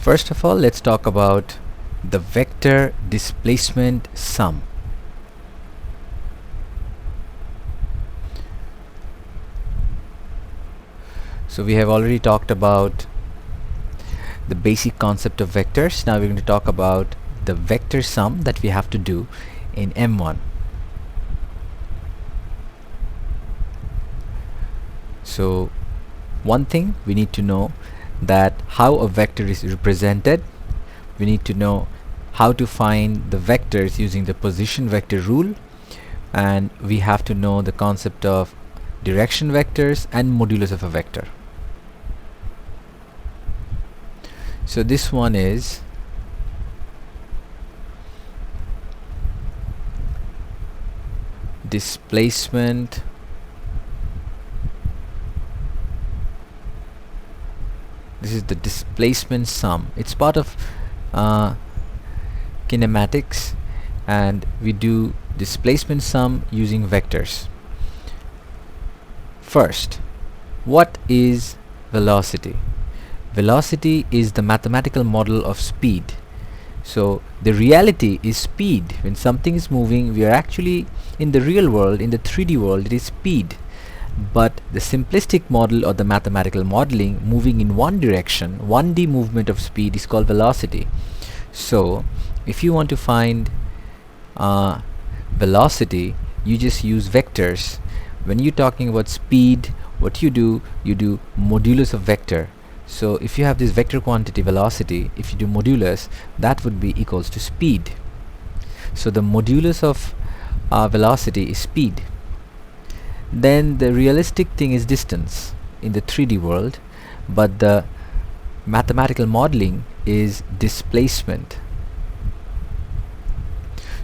First of all, let's talk about the vector displacement sum. So we have already talked about the basic concept of vectors. Now we're going to talk about the vector sum that we have to do in M1. So one thing we need to know that how a vector is represented. We need to know how to find the vectors using the position vector rule, and we have to know the concept of direction vectors and modulus of a vector. So this one is displacement the displacement sum. It's part of kinematics, and we do displacement sum using vectors. First, what is velocity? Velocity is the mathematical model of speed. So the reality is speed. When something is moving, we are actually in the real world, in the 3D world, it is speed. But the simplistic model or the mathematical modeling moving in one direction, 1D movement of speed, is called velocity. So if you want to find velocity, you just use vectors. When you're talking about speed, what you do modulus of vector. So if you have this vector quantity velocity, if you do modulus, that would be equals to speed. So the modulus of velocity is speed. Then the realistic thing is distance in the 3D world, but the mathematical modeling is displacement.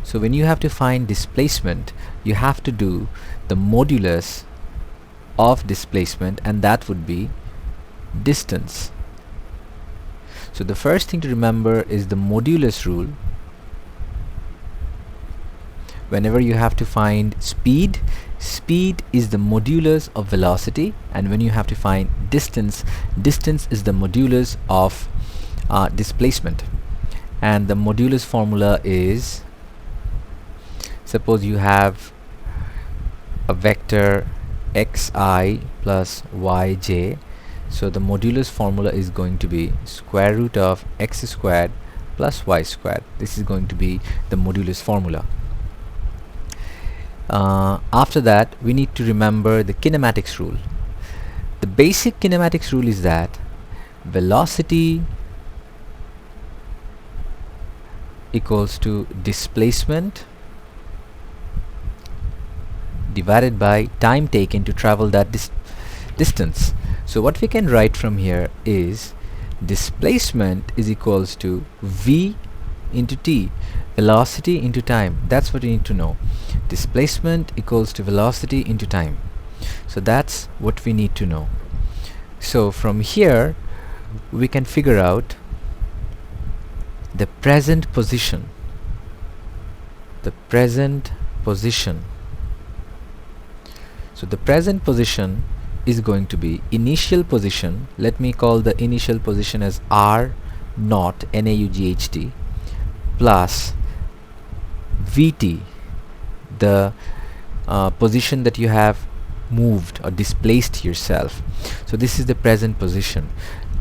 So when you have to find displacement, you have to do the modulus of displacement, and that would be distance. So the first thing to remember is the Modulus rule. Whenever you have to find speed, speed is the modulus of velocity, and when you have to find distance, distance is the modulus of displacement. And the modulus formula is, suppose you have a vector xi plus yj, so the modulus formula is going to be square root of x squared plus y squared. This is going to be the modulus formula. After that, we need to remember the kinematics rule. The basic kinematics rule is that velocity equals to displacement divided by time taken to travel that distance. So what we can write from here is displacement is equals to v into t, velocity into time. That's what you need to know. Displacement equals to velocity into time. So that's what we need to know. So from here we can figure out the present position. The present position. So the present position is going to be initial position. Let me call the initial position as r naught naught plus vt, the position that you have moved or displaced yourself. So this is the present position.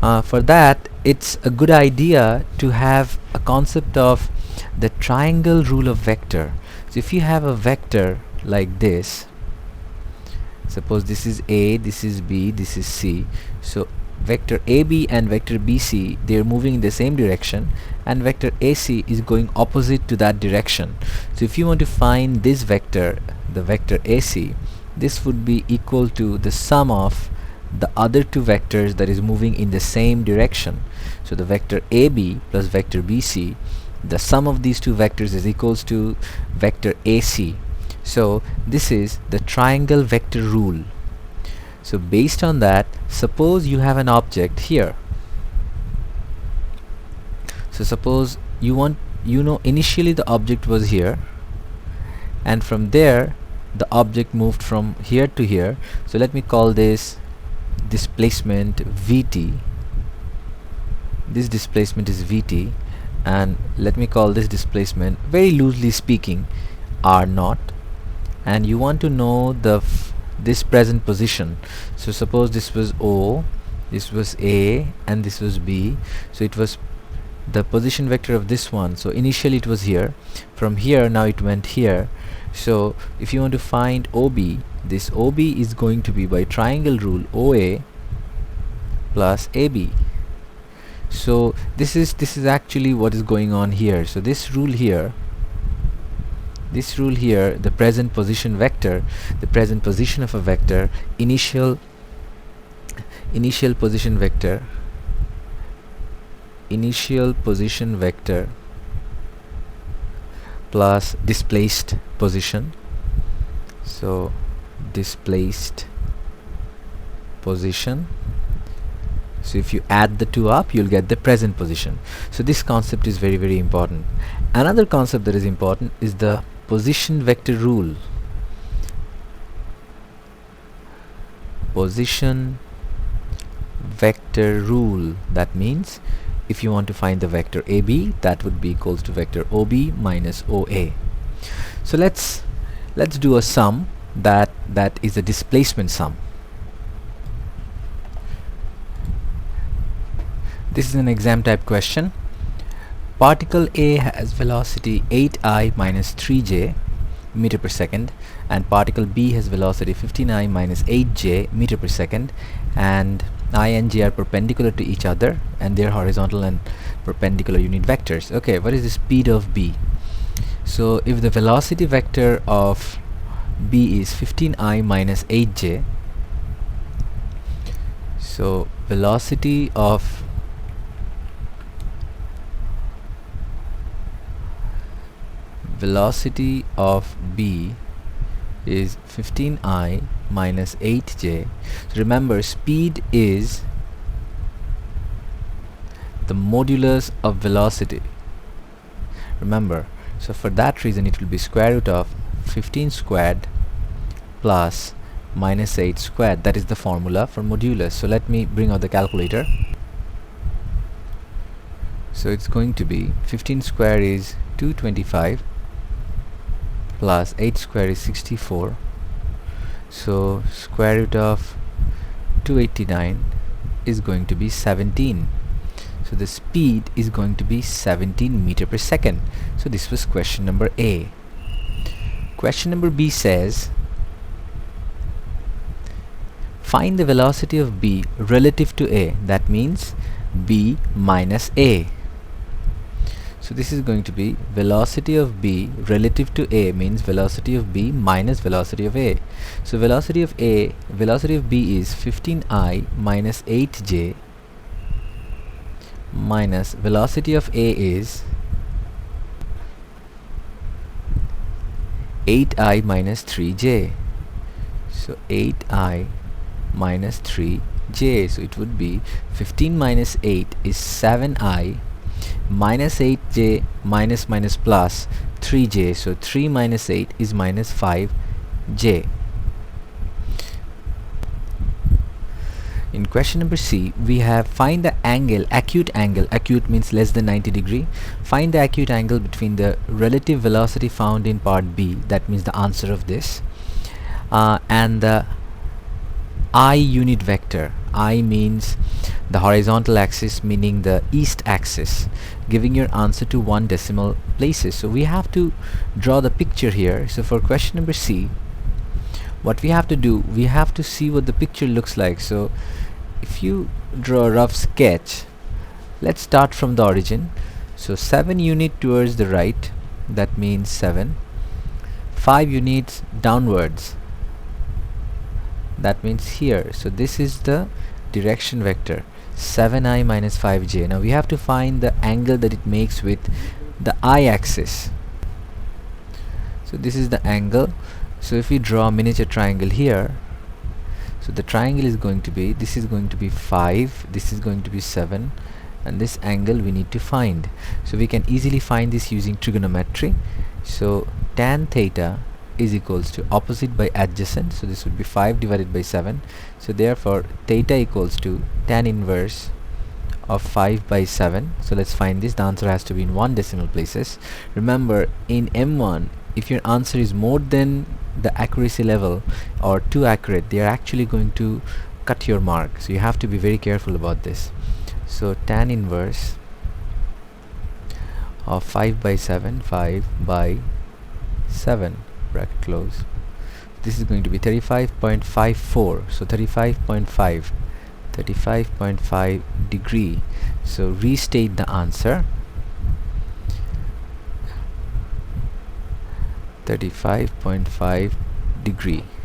For that, it's a good idea to have a concept of the triangle rule of vector. So if you have a vector like this, suppose this is A, this is B, this is C. So vector AB and vector BC, they are moving in the same direction, and vector AC is going opposite to that direction. So if you want to find this vector, the vector AC, this would be equal to the sum of the other two vectors that is moving in the same direction. So the vector AB plus vector BC, the sum of these two vectors is equals to vector AC. So this is the triangle vector rule. So based on that, suppose you have an object here. So suppose initially the object was here, and from there the object moved from here to here. So let me call this displacement Vt. this displacement is Vt, and let me call this displacement, very loosely speaking, R0, and you want to know this present position. So suppose this was O, this was A, and this was B, so it was the position vector of this one. So initially it was here, from here now it went here. So if you want to find OB, this OB is going to be by triangle rule OA plus AB. So this is actually what is going on here. So this rule here, the present position vector, the present position of a vector, initial position vector plus displaced position. So displaced position. So if you add the two up, you'll get the present position. So this concept is very, very important. Another concept that is important is the position vector rule. Position vector rule. That means if you want to find the vector AB, that would be equals to vector OB minus OA. So let's do a sum that is a displacement sum. This is an exam type question. Particle A has velocity 8I minus 3j meter per second, and particle B has velocity 15I minus 8j meter per second, and I and j are perpendicular to each other, and they're horizontal and perpendicular unit vectors. Okay, what is the speed of B? So if the velocity vector of B is 15I minus 8j, so velocity of B is 15I minus 8j. So remember, speed is the modulus of velocity. Remember, so for that reason it will be square root of 15 squared plus minus 8 squared. That is the formula for modulus. So let me bring out the calculator. So it's going to be 15 square is 225 plus 8 square is 64. So square root of 289 is going to be 17. So the speed is going to be 17 meter per second. So this was question number A. Question number B says, find the velocity of B relative to A. That means B minus A. So this is going to be velocity of B relative to A, means velocity of B minus velocity of A. So velocity of B is 15I minus 8j minus velocity of A is 8I minus 3j. So 8I minus 3j. So it would be 15 minus 8 is 7I minus 8j minus plus 3j. So 3 minus 8 is minus 5j. In question number C, we have find the angle, acute angle. Acute means less than 90 degree. Find the acute angle between the relative velocity found in part B, that means the answer of this, and the I unit vector. I means the horizontal axis, meaning the east axis, giving your answer to 1 decimal places. So we have to draw the picture here. So for question number C, what we have to do, we have to see what the picture looks like. So if you draw a rough sketch, let's start from the origin. So 7 unit towards the right, that means 7. 5 units downwards, that means here. So this is the direction vector, 7I minus 5j. Now we have to find the angle that it makes with the I-axis. So this is the angle. So if we draw a miniature triangle here, so the triangle is going to be, this is going to be 5, this is going to be 7, and this angle we need to find. So we can easily find this using trigonometry. So tan theta is equals to opposite by adjacent. So this would be 5 divided by 7. So therefore theta equals to tan inverse of 5 by 7. So let's find this. The answer has to be in 1 decimal places. Remember, in M1, if your answer is more than the accuracy level or too accurate, they are actually going to cut your mark. So you have to be very careful about this. So tan inverse of 5 by 7, 5 by 7, bracket close. This is going to be 35.54. So 35.5 degree. So restate the answer. 35.5 degree.